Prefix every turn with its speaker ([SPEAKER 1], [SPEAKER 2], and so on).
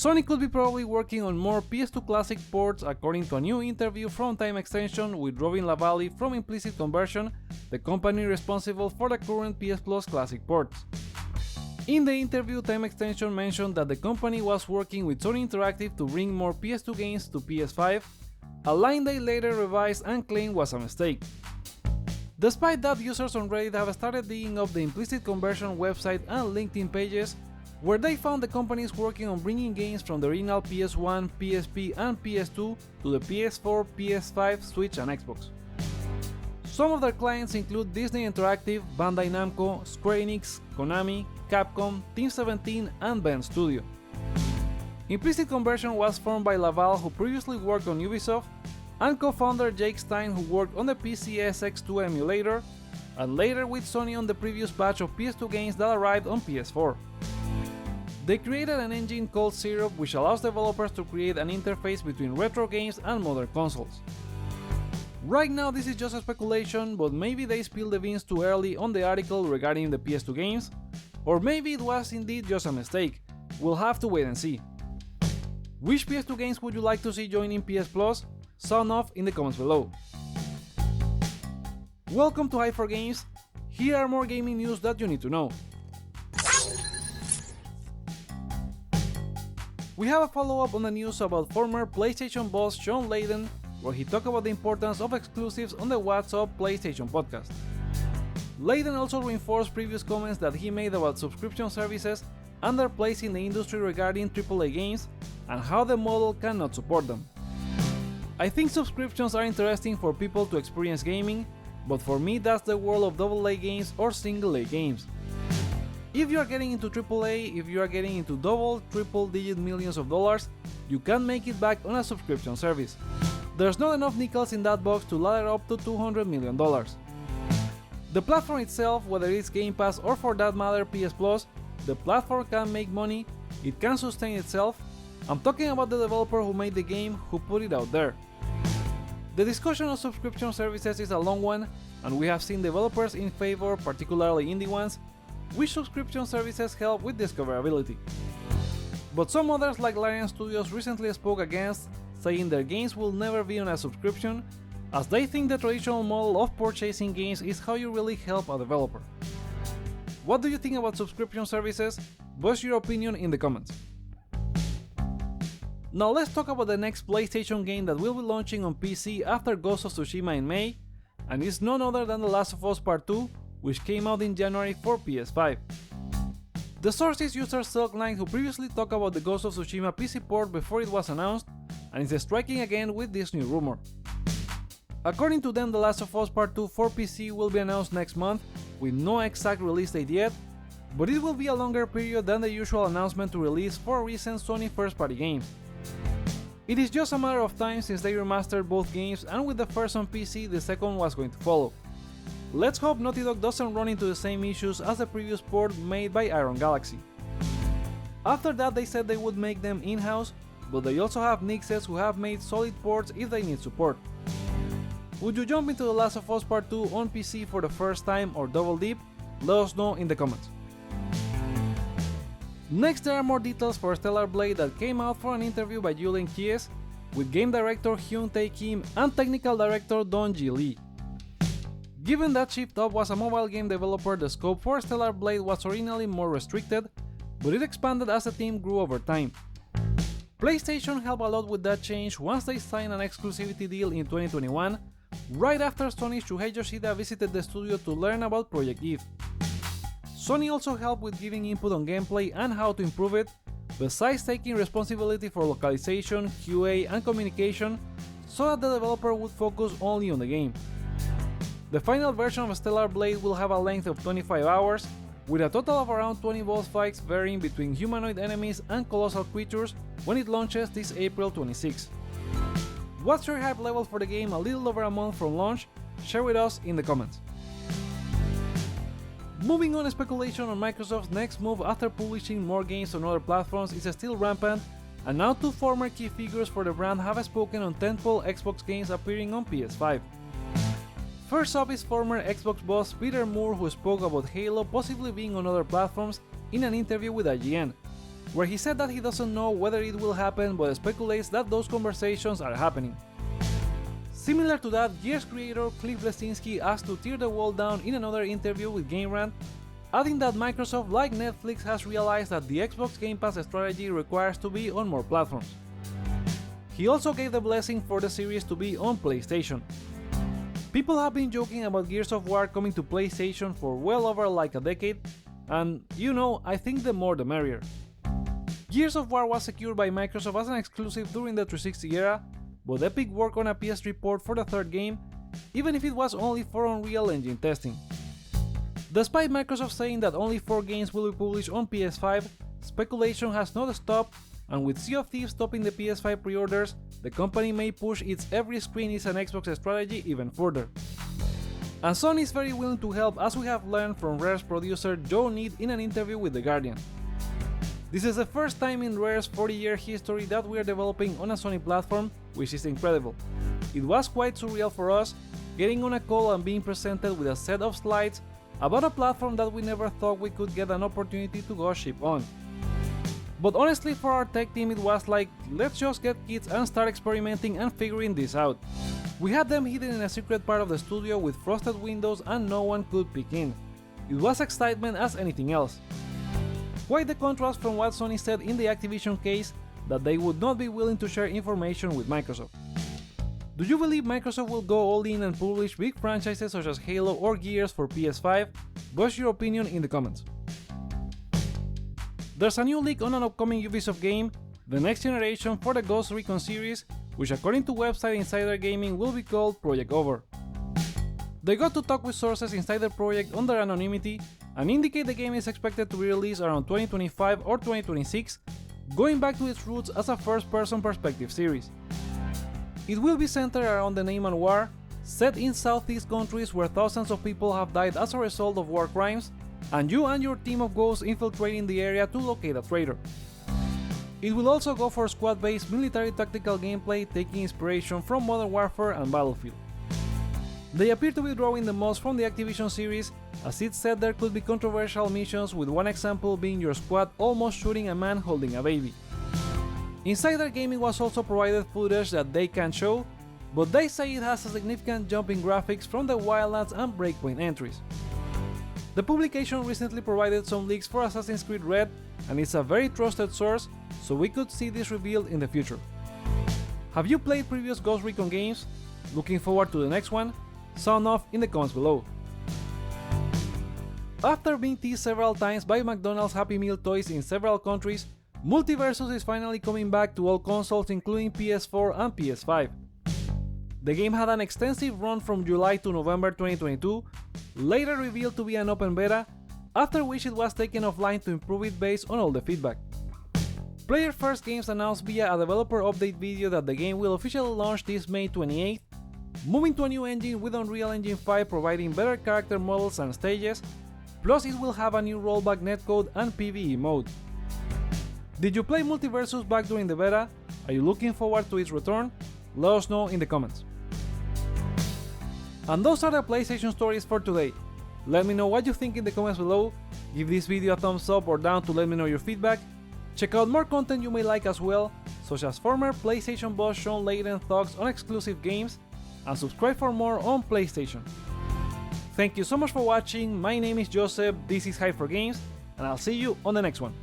[SPEAKER 1] Sony could be probably working on more PS2 Classic ports according to a new interview from Time Extension with Robin Lavallee from Implicit Conversion, the company responsible for the current PS Plus Classic ports. In the interview, Time Extension mentioned that the company was working with Sony Interactive to bring more PS2 games to PS5, a line they later revised and claimed was a mistake. Despite that, users on Reddit have started digging up the Implicit Conversion website and LinkedIn pages, where they found the companies working on bringing games from the original PS1, PSP and PS2 to the PS4, PS5, Switch and Xbox. Some of their clients include Disney Interactive, Bandai Namco, Square Enix, Konami, Capcom, Team 17 and Bend Studio. Implicit Conversion was formed by Laval, who previously worked on Ubisoft, and co-founder Jake Stein, who worked on the PCSX2 emulator, and later with Sony on the previous batch of PS2 games that arrived on PS4. They created an engine called Syrup, which allows developers to create an interface between retro games and modern consoles. Right now this is just a speculation, but maybe they spilled the beans too early on the article regarding the PS2 games, or maybe it was indeed just a mistake. We'll have to wait and see. Which PS2 games would you like to see joining PS Plus? Sound off in the comments below. Welcome to Hype for Games. Here are more gaming news that you need to know. We have a follow-up on the news about former PlayStation boss Shawn Layden, where he talked about the importance of exclusives on the What's Up PlayStation podcast. Layden also reinforced previous comments that he made about subscription services and their place in the industry regarding AAA games and how the model cannot support them. I think subscriptions are interesting for people to experience gaming, but for me that's the world of AA games or single A games. If you are getting into AAA, if you are getting into triple digit millions of dollars, you can make it back on a subscription service. There's not enough nickels in that box to ladder up to $200 million. The platform itself, whether it's Game Pass or for that matter PS Plus, the platform can make money, it can sustain itself. I'm talking about the developer who made the game, who put it out there. The discussion of subscription services is a long one, and we have seen developers in favor, particularly indie ones, which subscription services help with discoverability. But some others like Larian Studios recently spoke against, saying their games will never be on a subscription, as they think the traditional model of purchasing games is how you really help a developer. What do you think about subscription services? Voice your opinion in the comments. Now let's talk about the next PlayStation game that will be launching on PC after Ghost of Tsushima in May, and it's none other than The Last of Us Part 2, which came out in January for PS5. The source is user Silk9, who previously talked about the Ghost of Tsushima PC port before it was announced, and is striking again with this new rumor. According to them, The Last of Us Part 2 for PC will be announced next month, with no exact release date yet, but it will be a longer period than the usual announcement to release for recent Sony first-party games. It is just a matter of time since they remastered both games, and with the first on PC, the second was going to follow. Let's hope Naughty Dog doesn't run into the same issues as the previous port made by Iron Galaxy. After that, they said they would make them in-house, but they also have Nixes who have made solid ports if they need support. Would you jump into The Last of Us Part 2 on PC for the first time or double dip? Let us know in the comments. Next, there are more details for Stellar Blade that came out for an interview by Julian Kies with game director Hyun Tae Kim and technical director Don Ji Lee. Given that Shift Up was a mobile game developer, the scope for Stellar Blade was originally more restricted, but it expanded as the team grew over time. PlayStation helped a lot with that change once they signed an exclusivity deal in 2021, right after Sony's Shuhei Yoshida visited the studio to learn about Project Eve. Sony also helped with giving input on gameplay and how to improve it, besides taking responsibility for localization, QA and communication, so that the developer would focus only on the game. The final version of Stellar Blade will have a length of 25 hours, with a total of around 20 boss fights varying between humanoid enemies and colossal creatures when it launches this April 26. What's your hype level for the game a little over a month from launch? Share with us in the comments. Moving on, speculation on Microsoft's next move after publishing more games on other platforms is still rampant, and now two former key figures for the brand have spoken on tentpole Xbox games appearing on PS5. First up is former Xbox boss Peter Moore, who spoke about Halo possibly being on other platforms in an interview with IGN. where he said that he doesn't know whether it will happen but speculates that those conversations are happening. Similar to that, Gears creator Cliff Bleszinski asked to tear the wall down in another interview with Game Rant, adding that Microsoft, like Netflix, has realized that the Xbox Game Pass strategy requires to be on more platforms. He also gave the blessing for the series to be on PlayStation. People have been joking about Gears of War coming to PlayStation for well over like a decade, and I think the more the merrier. Gears of War was secured by Microsoft as an exclusive during the 360 era, but Epic worked on a PS3 port for the third game, even if it was only for Unreal Engine testing. Despite Microsoft saying that only 4 games will be published on PS5, speculation has not stopped, and with Sea of Thieves stopping the PS5 pre-orders, the company may push its every screen is an Xbox strategy even further. And Sony is very willing to help, as we have learned from Rare's producer Joe Need in an interview with The Guardian. This is the first time in Rare's 40-year history that we are developing on a Sony platform, which is incredible. It was quite surreal for us, getting on a call and being presented with a set of slides about a platform that we never thought we could get an opportunity to go ship on. But honestly, for our tech team it was like, let's just get kits and start experimenting and figuring this out. We had them hidden in a secret part of the studio with frosted windows and no one could peek in. It was excitement as anything else. Quite the contrast from what Sony said in the Activision case, that they would not be willing to share information with Microsoft. Do you believe Microsoft will go all in and publish big franchises such as Halo or Gears for PS5? Voice your opinion in the comments. There's a new leak on an upcoming Ubisoft game, the next generation for the Ghost Recon series, which according to website Insider Gaming will be called Project Over. They got to talk with sources inside the project under anonymity and indicate the game is expected to be released around 2025 or 2026, going back to its roots as a first-person perspective series. It will be centered around the name and war, set in southeast countries where thousands of people have died as a result of war crimes, and you and your team of ghosts infiltrating the area to locate a traitor. It will also go for squad-based military tactical gameplay, taking inspiration from Modern Warfare and Battlefield. They appear to be drawing the most from the Activision series, as it said there could be controversial missions, with one example being your squad almost shooting a man holding a baby. Insider Gaming was also provided footage that they can show, but they say it has a significant jump in graphics from the Wildlands and Breakpoint entries. The publication recently provided some leaks for Assassin's Creed Red, and it's a very trusted source, so we could see this revealed in the future. Have you played previous Ghost Recon games? Looking forward to the next one? Sound off in the comments below. After being teased several times by McDonald's Happy Meal toys in several countries, Multiversus is finally coming back to all consoles including PS4 and PS5. The game had an extensive run from July to November 2022, later revealed to be an open beta, after which it was taken offline to improve it based on all the feedback. Player First Games announced via a developer update video that the game will officially launch this May 28th, moving to a new engine with Unreal Engine 5 providing better character models and stages, plus it will have a new rollback netcode and PvE mode. Did you play Multiversus back during the beta? Are you looking forward to its return? Let us know in the comments. And those are the PlayStation stories for today. Let me know what you think in the comments below, give this video a thumbs up or down to let me know your feedback, check out more content you may like as well, such as former PlayStation boss Shawn Layden thoughts on exclusive games, and subscribe for more on PlayStation. Thank you so much for watching, my name is Joseph, this is Hype for Games, and I'll see you on the next one.